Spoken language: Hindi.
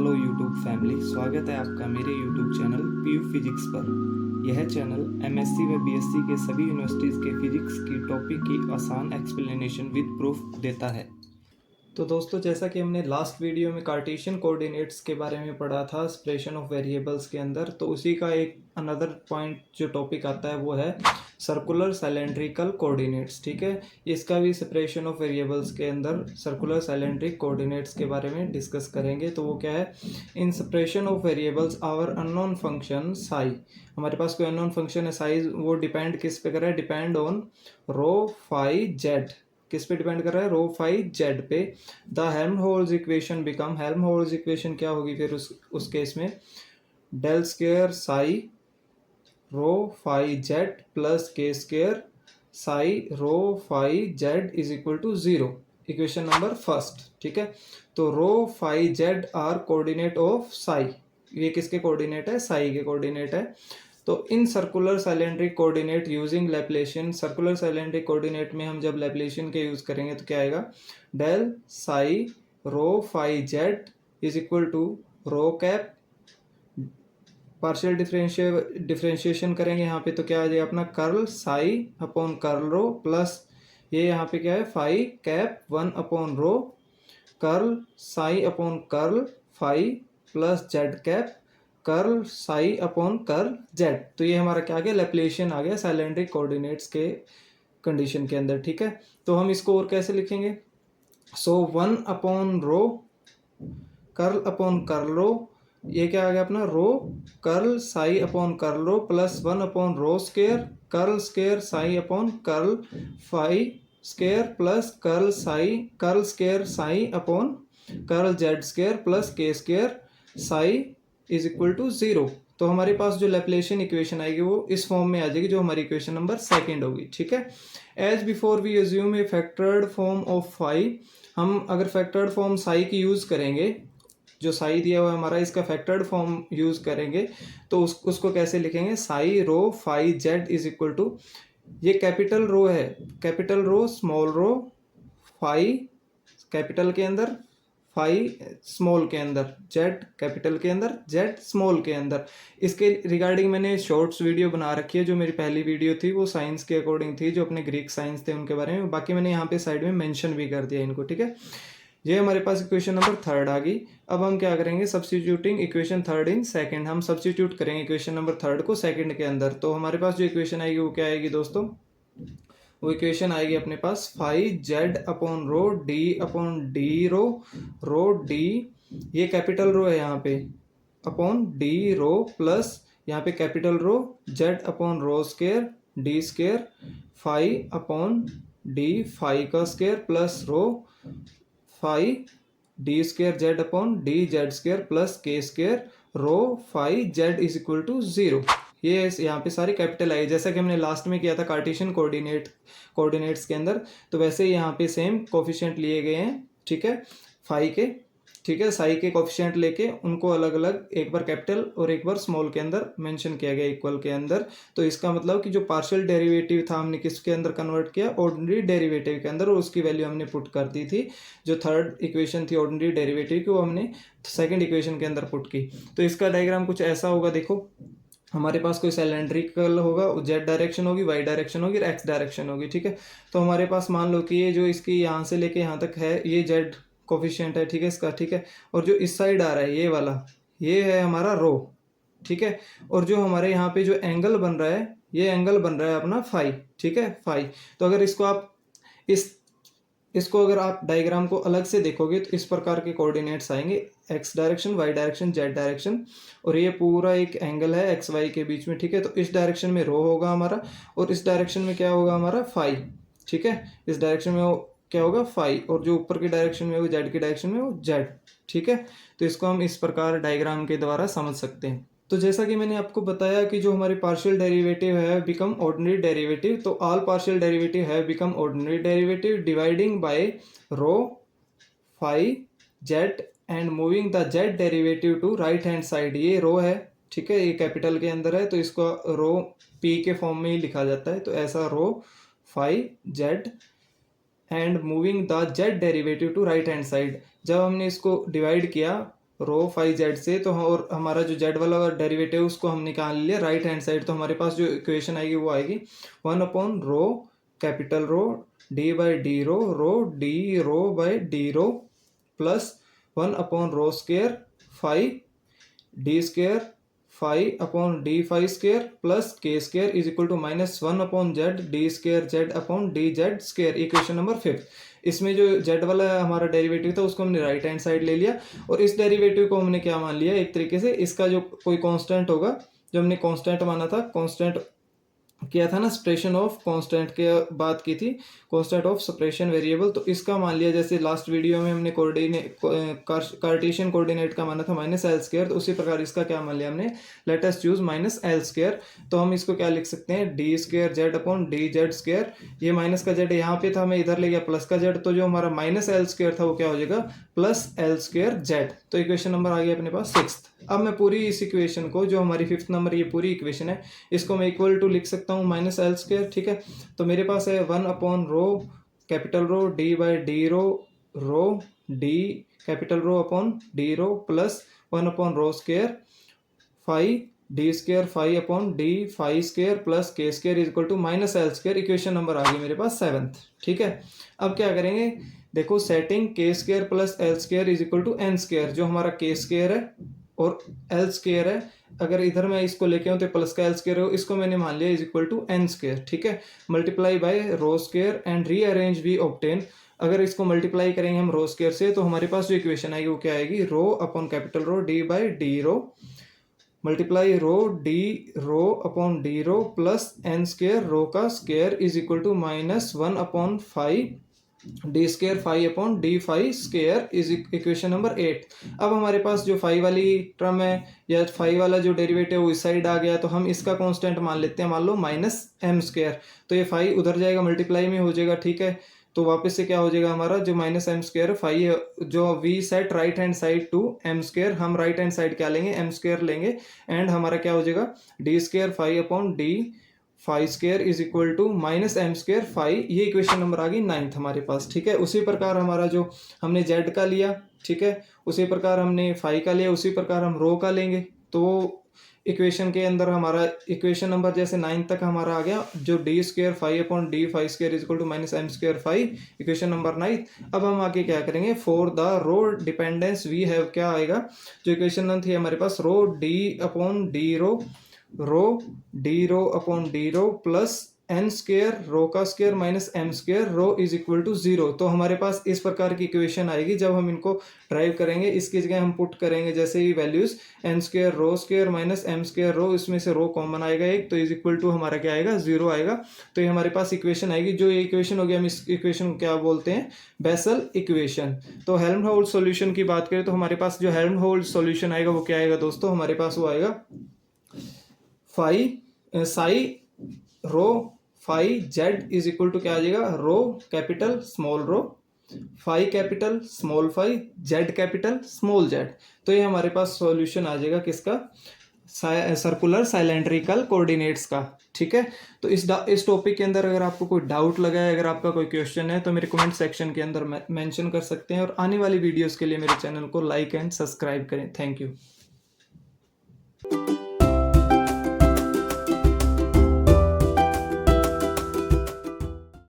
हेलो यूट्यूब फैमिली, स्वागत है आपका मेरे यूट्यूब चैनल पीयू फिजिक्स पर। यह चैनल एमएससी व बीएससी के सभी यूनिवर्सिटीज़ के फिजिक्स की टॉपिक की आसान एक्सप्लेनेशन विद प्रूफ देता है। तो दोस्तों, जैसा कि हमने लास्ट वीडियो में कार्टेशियन कोऑर्डिनेट्स के बारे में पढ़ा था सेपरेशन ऑफ वेरिएबल्स के अंदर, तो उसी का एक अनदर पॉइंट जो टॉपिक आता है वो है सर्कुलर सिलेंड्रिकल कोऑर्डिनेट्स। ठीक है, इसका भी सेपरेशन ऑफ वेरिएबल्स के अंदर सर्कुलर सिलेंड्रिक कोऑर्डिनेट्स के बारे में डिस्कस करेंगे। तो वो क्या है, in separation of variables our unknown function psi, हमारे पास कोई अननोन फंक्शन है साई, वो डिपेंड किस पे कर रहा है, depend on rho phi z. किस पे डिपेंड कर रहा है, रो फाई जेड पे। The Helmholtz equation become, Helmholtz equation क्या होगी फिर उस केस में, del square psi rho phi z plus k square psi rho phi z is equal to 0। Equation number first. ठीक है, तो rho phi z are coordinate of psi, ये किसके कोऑर्डिनेट है, साई के कोऑर्डिनेट है। तो इन circular cylindrical coordinate using Laplacian, circular cylindrical coordinate में हम जब लैप्लेशियन के यूज करेंगे तो क्या आएगा, del psi rho phi z is equal to rho cap, partial differentiation करेंगे यहाँ पे तो क्या आ जाएगा अपना, curl psi upon curl rho plus ये यहाँ पे क्या है, phi cap 1 upon rho curl psi upon curl phi plus z cap curl psi upon curl z. तो ये हमारा क्या आ गया, लैप्लेशियन आ गया सिलेंड्रिक कोऑर्डिनेट्स के कंडीशन के अंदर। ठीक है, तो हम इसको और कैसे लिखेंगे, so 1 upon rho curl upon curl rho, ये क्या आ गया अपना, rho curl psi upon curl rho plus 1 upon rho square curl square psi upon curl phi square plus curl square psi upon curl z square plus k square psi is equal to 0। तो हमारे पास जो लैप्लेशियन इक्वेशन आएगी वो इस फॉर्म में आ जाएगी, जो हमारी इक्वेशन नंबर सेकंड होगी। ठीक है, as before we assume a factored form of phi, हम अगर फैक्टर्ड फॉर्म साई की यूज करेंगे, जो साई दिया हुआ है हमारा, इसका फैक्टर्ड फॉर्म यूज करेंगे तो उसको कैसे लिखेंगे, psi rho phi z is equal to, ये कैपिटल रो है, capital rho small rho phi capital के अंदर फाई स्मॉल के अंदर, जेड कैपिटल के अंदर जेड स्मॉल के अंदर। इसके रिगार्डिंग मैंने शॉर्ट्स वीडियो बना रखी है, जो मेरी पहली वीडियो थी वो साइंस के अकॉर्डिंग थी, जो अपने ग्रीक साइंस थे उनके बारे में, बाकी मैंने यहाँ पे साइड में मेंशन भी कर दिया इनको। ठीक है, ये हमारे पास इक्वेशन नंबर थर्ड आ गई। अब हम क्या करेंगे, substituting equation third in second, हम सब्स्टिट्यूट करेंगे इक्वेशन नंबर थर्ड को सेकंड के अंदर। तो हमारे पास जो इक्वेशन आएगी वो क्या आएगी दोस्तों, वो इक्वेशन आएगी अपने पास phi z upon rho d upon D rho, rho d ये कैपिटल रो है यहाँ पे अपॉन डी रो प्लस यहाँ पे capital rho z upon rho square d square phi upon D phi का square plus rho phi d square z upon d z square plus k square rho phi z is equal to 0। ये यहाँ पे सारी कैपिटल आई, जैसा कि हमने लास्ट में किया था कार्टेशियन कोऑर्डिनेट्स के अंदर, तो वैसे ही यहाँ पे सेम कोफिशिएंट लिए गए हैं। ठीक है, फाई के, ठीक है, साई के कोफिशिएंट लेके उनको अलग अलग एक बार कैपिटल और एक बार स्मॉल के अंदर मेंशन किया गया इक्वल के अंदर। तो इसका मतलब कि जो पार्शियल डेरिवेटिव था हमने किसके अंदर कन्वर्ट किया, ऑर्डिनरी डेरिवेटिव के अंदर, और उसकी वैल्यू हमने पुट कर दी थी। जो थर्ड इक्वेशन थी ऑर्डिनरी डेरिवेटिव की, वो हमने सेकेंड इक्वेशन के अंदर पुट की। तो इसका डायग्राम कुछ ऐसा होगा, देखो हमारे पास कोई सिलेंड्रिकल होगा, जेड डायरेक्शन होगी, वाई डायरेक्शन होगी, एक्स डायरेक्शन होगी। ठीक है, तो हमारे पास मान लो कि ये जो इसकी यहाँ से लेके यहाँ तक है, ये जेड कोफिशिएंट है, ठीक है इसका, ठीक है, और जो इस साइड आ रहा है ये वाला, ये है हमारा रो। ठीक है, और जो हमारे यहाँ पे जो एंगल बन रहा है, ये एंगल बन रहा है अपना फाई। ठीक है, फाई। तो अगर इसको आप इसको अगर आप डायग्राम को अलग से देखोगे तो इस प्रकार के कोऑर्डिनेट्स आएंगे, x direction, y direction, z direction, और ये पूरा एक एंगल है एक्स वाई के बीच में। ठीक है, तो इस डायरेक्शन में रो होगा हमारा, और इस डायरेक्शन में क्या होगा हमारा, फाई। ठीक है, इस डायरेक्शन में क्या होगा, फाई, और जो ऊपर की डायरेक्शन में होगा जेड की डायरेक्शन में वो जेड। ठीक है, तो इसको हम इस प्रकार डायग्राम के द्वारा समझ सकते हैं। तो जैसा कि मैंने आपको बताया कि जो हमारी पार्शियल डेरिवेटिव है बिकम ऑर्डिनरी डेरिवेटिव, तो ऑल पार्शियल डेरिवेटिव है become ordinary derivative dividing by rho phi Z and moving the Z derivative to right hand side. ये रो है, ठीक है, ये कैपिटल के अंदर है, तो इसको रो पी के फॉर्म में ही लिखा जाता है। तो ऐसा rho phi Z and moving the Z derivative to right hand side, जब हमने इसको डिवाइड किया रो फाई जेड से, तो और हमारा जो जेड वाला डेरिवेटिव उसको हम निकाल लिया राइट हैंड साइड, तो हमारे पास जो इक्वेशन आएगी वो आएगी 1 rho capital rho D by D rho by D rho plus 1 rho square phi d square phi upon D phi square plus k square is equal to -1 z d square z upon d z square. Equation number 5। इसमें जो जेड वाला हमारा डेरिवेटिव था उसको हमने राइट हैंड साइड ले लिया, और इस डेरिवेटिव को हमने क्या मान लिया, एक तरीके से इसका जो कोई कांस्टेंट होगा, जो हमने कांस्टेंट माना था, कांस्टेंट किया था ना, सेपरेशन ऑफ कांस्टेंट के बात की थी, कांस्टेंट ऑफ सेपरेशन वेरिएबल, तो इसका मान लिया, जैसे लास्ट वीडियो में हमने कार्टेशियन कोऑर्डिनेट का माना था -l², तो उसी प्रकार इसका क्या मान लिया हमने, लेट अस चूज -l²। तो हम इसको क्या लिख सकते हैं, D square z upon d z square, ये माइनस का जेड यहाँ पे था, मैं इधर ले गया प्लस का जेड, तो जो हमारा -l² था वो क्या हो जाएगा +l² जेड। तो इक्वेशन नंबर आ गया अपने पास 6। अब मैं पूरी इस इक्वेशन को, जो हमारी 5th नंबर ये पूरी इक्वेशन है, इसको मैं इक्वल टू लिख सकता हूँ -l², ठीक है। तो मेरे पास है 1 rho capital rho D by D rho d capital rho upon D rho plus 1 rho square phi d square phi upon D phi square plus k square is equal to -l²। Equation number आ गई मेरे पास 7th, ठीक है। अब क्या करेंगे, देखो, सेटिंग के square plus l² is equal to n², जो हमारा के स्क्वायर है और l² है, अगर इधर मैं इसको लेके आऊँ तो प्लस का l² हो, इसको मैंने मान लिया इज इक्वल टू n², ठीक है, multiply by rho square and rearrange we obtain. अगर इसको मल्टीप्लाई करेंगे हम रो स्क्वायर से, तो हमारे पास जो इक्वेशन आएगी वो क्या आएगी, rho upon capital rho D by D rho multiply rho upon D rho plus n² rho का square is equal to -1/5 D square phi upon D phi square is equation number 8। अब हमारे पास जो फाई वाली टर्म है या फाई वाला जो डेरिवेटिव वो इस साइड आ गया, तो हम इसका कांस्टेंट मान लेते हैं, मान लो -m², तो ये फाई उधर जाएगा, मल्टीप्लाई में हो जाएगा, ठीक है। तो वापस से क्या हो जाएगा, हमारा जो -m² फाई है, जो we set right hand side to m², हम राइट हैंड साइड क्या लेंगे, m² लेंगे, एंड हमारा क्या हो जाएगा D square phi upon D phi square is equal to -m² phi. ये इक्वेशन नंबर आ गई 9th हमारे पास, ठीक है। उसी प्रकार हमारा जो हमने जेड का लिया, ठीक है, उसी प्रकार हमने फाई का लिया, उसी प्रकार हम रो का लेंगे। तो इक्वेशन के अंदर हमारा इक्वेशन नंबर जैसे 9 तक हमारा आ गया, जो d square phi upon D phi square is equal to -m² phi, equation number 9। अब हम आगे क्या करेंगे, for the rho dependence we have, क्या आएगा, जो इक्वेशन 9 थी हमारे पास, rho d upon D rho upon D rho plus n² rho का square -m² rho is equal to 0। तो हमारे पास इस प्रकार की इक्वेशन आएगी। जब हम इनको ड्राइव करेंगे, इसकी जगह हम पुट करेंगे जैसे ही वैल्यूज n² रो स्क्वायर -m² रो, इसमें से रो कॉमन आएगा एक, तो इज इक्वल टू हमारा क्या आएगा 0 आएगा। तो ये हमारे पास इक्वेशन आएगी। जो ये इक्वेशन हो गया, हम इस इक्वेशन को क्या बोलते हैं, बेसल इक्वेशन। तो हेल्महोल्ट्ज सॉल्यूशन की बात करें तो हमारे पास जो हेल्महोल्ट्ज सॉल्यूशन आएगा वो क्या आएगा दोस्तों, हमारे पास वो आएगा psi rho phi z is equal to क्या आ जाएगा, rho capital small rho phi capital small phi z capital small z. तो ये हमारे पास सॉल्यूशन आ जाएगा किसका, सर्कुलर साइलेंड्रिकल कोऑर्डिनेट्स का, ठीक है। तो इस टॉपिक के अंदर अगर आपको कोई डाउट लगा है, अगर आपका कोई क्वेश्चन है, तो मेरे कमेंट सेक्शन के अंदर मेंशन कर सकते हैं, और आने वाली वीडियोस के लिए मेरे चैनल को लाइक एंड सब्सक्राइब करें। Thank you.